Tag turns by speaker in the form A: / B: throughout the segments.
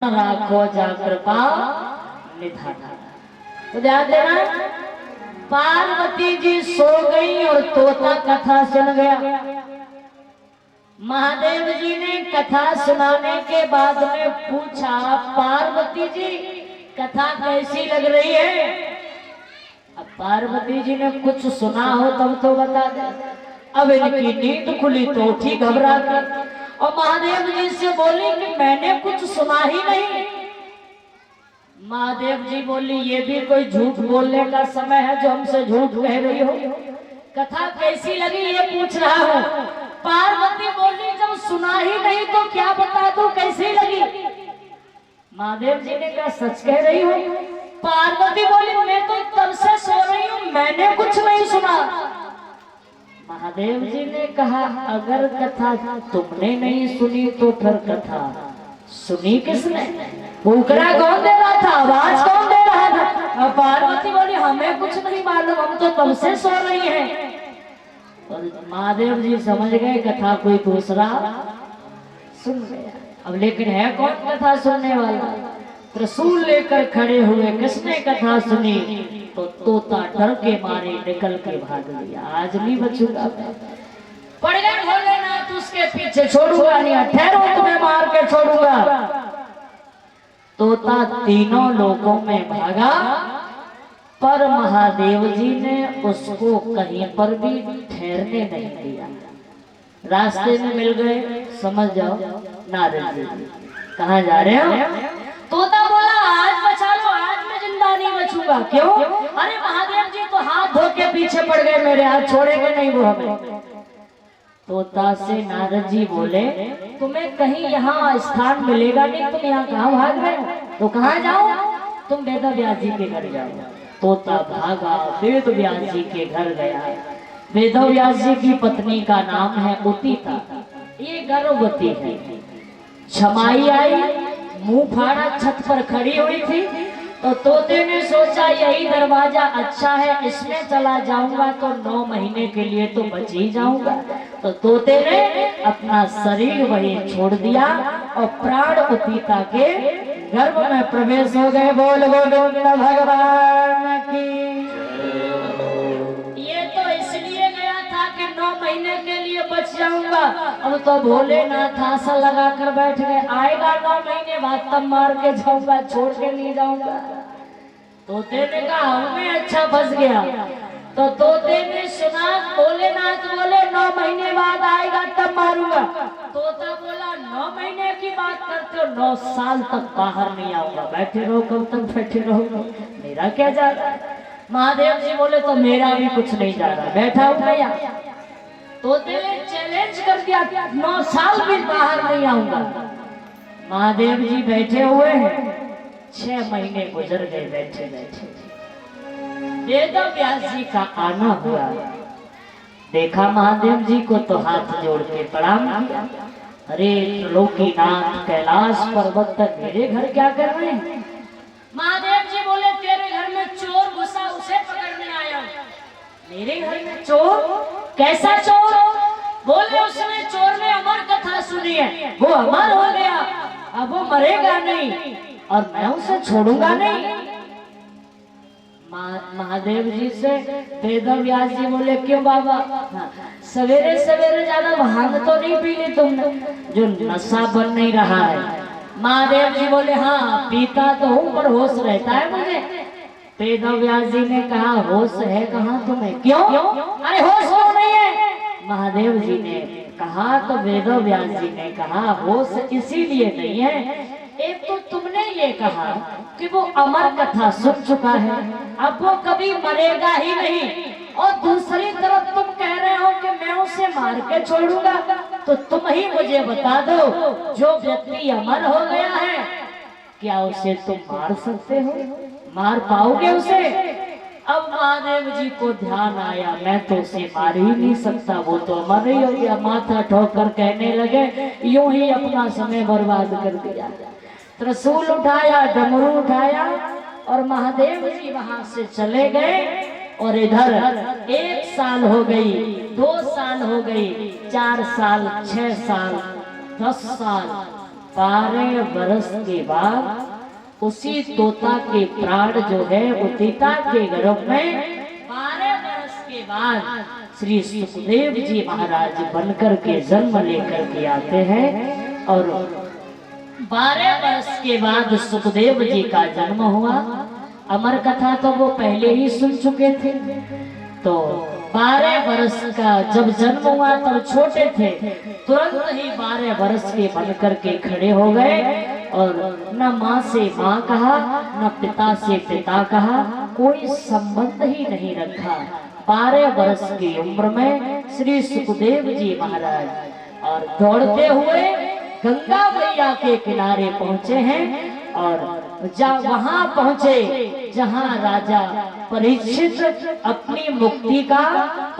A: राखो जा कृपा निधाना। तो ध्यान देना, पार्वती जी सो गई और तोता कथा सुन गया। महादेव जी ने कथा सुनाने के बाद में पूछा, पार्वती जी कथा कैसी लग रही है? अब पार्वती जी ने कुछ सुना हो तब तो बता दे। अब इनकी नींद खुली तो उठी घबरा कर और महादेव जी से बोली कि मैंने कुछ सुना ही नहीं। महादेव जी बोली, ये भी कोई झूठ बोलने का समय है जो हमसे झूठ कह रही हो? कथा कैसी लगी ये पूछ रहा हूँ। पार्वती बोली, जब सुना ही नहीं तो क्या बता दूं कैसी लगी? महादेव जी ने कहा, सच कह रही हो? पार्वती बोली, मैं तो तब से सो रही हूँ, मैंने कुछ नहीं सुना। महादेव जी ने कहा, अगर कथा तुमने नहीं सुनी तो फिर कथा सुनी किसने? फूकरा कौन दे रहा था? आवाज कौन दे रहा था? पार्वती बोली, हमें कुछ नहीं मालूम, हम तो तब से सो रही हैं। और महादेव जी समझ गए कथा कोई दूसरा सुन गया। अब लेकिन है कौन कथा सुनने वाला? त्रिशूल लेकर खड़े हुए किसने कथा सुनी? तो तोता डर के मारे निकल के भाग गया। आज नहीं बचूंगा मैं। पड़ गए भोलेनाथ उसके पीछे, छोड़ूंगा नहीं, ठहरो तुम्हें मार के छोड़ूंगा। तोता तीनों लोकों में भागा पर महादेव जी ने उसको कहीं पर भी ठहरने नहीं दिया। रास्ते में मिल गए, समझ जाओ नारद जी। कहाँ जा रहे हो? तोता बोला, आज बचा लो, आज मैं जिंदा नहीं बचूंगा। क्यों? अरे महादेव जी तो हाथ धो के पीछे पड़ गए मेरे, हाथ छोड़ेंगे नहीं वो हमें। तोता से नारद जी बोले, तुम्हें कहीं यहाँ स्थान मिलेगा नहीं, तुम यहाँ कहाँ भाग रहे हो? तो कहाँ जाओ? तुम वेद व्यास जी के घर जाओ। तोता भागा, वेद व्यास जी के घर गया। वेद व्यास जी की पत्नी का नाम है उतिता, ये गर्भवती है। छमाई आई, मुंह फाड़ा छत पर खड़ी हुई थी। तो तोते ने सोचा यही दरवाजा अच्छा है, इसमें चला जाऊंगा तो 9 महीने के लिए तो बच ही जाऊंगा। तो तोते ने अपना शरीर वही छोड़ दिया और प्राण उतिता के गर्भ में प्रवेश हो गए। बोल गोविंद भगवान की। ये तो इसलिए गया था कि 9 महीने के लिए बच जाऊंगा। अब तो भोलेनाथ आशा लगा कर बैठ गए, आएगा 9 महीने बाद तब मार के जाऊंगा, छोड़ के नहीं जाऊंगा। तोते ने कहा, हमें अच्छा फंस गया। तो तोते ने सुना भोलेनाथ बोले 9 महीने बाद आएगा तब मारूंगा। तोता बोला, 9 महीने की बात करते हो, 9 साल तक बाहर नहीं आऊंगा। बैठे रहो, कब तक बैठे रहो, मेरा क्या जा रहा है? महादेव जी बोले, तो मेरा भी कुछ नहीं जा रहा, बैठा हूं मैं यहाँ। तोते ने चैलेंज कर दिया, 9 साल भी बाहर नहीं आऊंगा। महादेव जी बैठे हुए हैं, 6 महीने गुजर गए बैठे बैठे। वेद व्यास जी का आना हुआ, देखा महादेव जी को तो हाथ जोड़ के प्रणाम किया। अरे लोकीनाथ कैलाश पर्वत तक मेरे घर क्या कर रहे हैं? महादेव जी बोले, तेरे घर में चोर घुसा, उसे पकड़ने आया। मेरे घर में चोर? कैसा चोर? बोले, उसने चोर ने अमर कथा सुनी है, वो अमर हो गया, अब वो मरेगा नहीं और मैं उसे छोड़ूंगा नहीं। महादेव जी से वेद व्यास जी बोले, क्यों बाबा? सवेरे सवेरे ज्यादा भांग तो नहीं पी ली तुमने, जो नशा बन नहीं रहा है? महादेव जी बोले, हाँ पीता तो हूँ पर होश रहता है मुझे। वेद व्यास जी ने कहा, होश है कहाँ तुम्हें? क्यों? अरे होश क्यों नहीं है? महादेव जी ने कहा तो वेद व्यास जी ने कहा, होश इसीलिए नहीं है, एक तो तुमने ये कहा कि वो अमर कथा सुन चुका है, अब वो कभी मरेगा ही नहीं, और दूसरी तरफ तुम कह रहे हो कि मैं उसे मार के छोड़ूंगा। तो तुम ही मुझे बता दो, जो व्यक्ति अमर हो गया है, क्या उसे तुम मार सकते हो? मार पाओगे उसे? अब महादेव जी को ध्यान आया, मैं तो उसे मार ही नहीं सकता, वो तो अमर ही हो गया। माथा ठोकर कहने लगे, यूं ही अपना समय बर्बाद कर दिया। त्रिशूल उठाया, डमरू उठाया और महादेव जी वहां से चले गए। और इधर 1 साल हो गई, 2 साल हो गई, 4 साल, 6 साल, 10 साल, 12 वर्ष के बाद उसी तोता के प्राण जो है वो तीता के गर्भ में 12 वर्ष के बाद श्री सुखदेव जी महाराज बनकर के जन्म लेकर के आते हैं। और 12 वर्ष के बाद सुखदेव जी का जन्म हुआ। अमर कथा तो वो पहले ही सुन चुके थे। तो 12 वर्ष का जब जन्म हुआ तब छोटे थे, तुरंत ही 12 वर्ष के बनकर के खड़े हो गए और न माँ से माँ कहा, न पिता से पिता कहा, कोई संबंध ही नहीं रखा। 12 वर्ष की उम्र में श्री सुखदेव जी महाराज और दौड़ते हुए गंगा मैया के किनारे पहुंचे हैं। और वहां पहुंचे जहां राजा परीक्षित अपनी मुक्ति का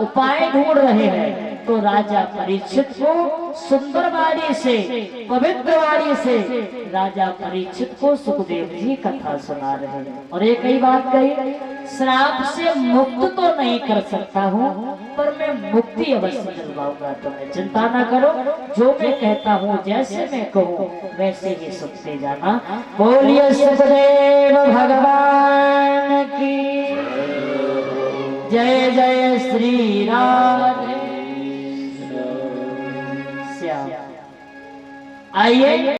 A: उपाय ढूंढ रहे हैं। तो राजा परीक्षित को सुंदर वाणी से, पवित्र वाणी से राजा परीक्षित को सुखदेव जी कथा सुना रहे हैं। और एक ही बात कही, श्राप से मुक्त तो नहीं कर सकता हूँ, पर मैं मुक्ति अवश्य दिलवाऊंगा। तुम्हें चिंता न करो, जो मैं कहता हूँ जैसे मैं कहूँ वैसे ही सुनते जाना। बोलिए सुखदेव भगवान की जय। जय श्री राधे श्याम। आइए।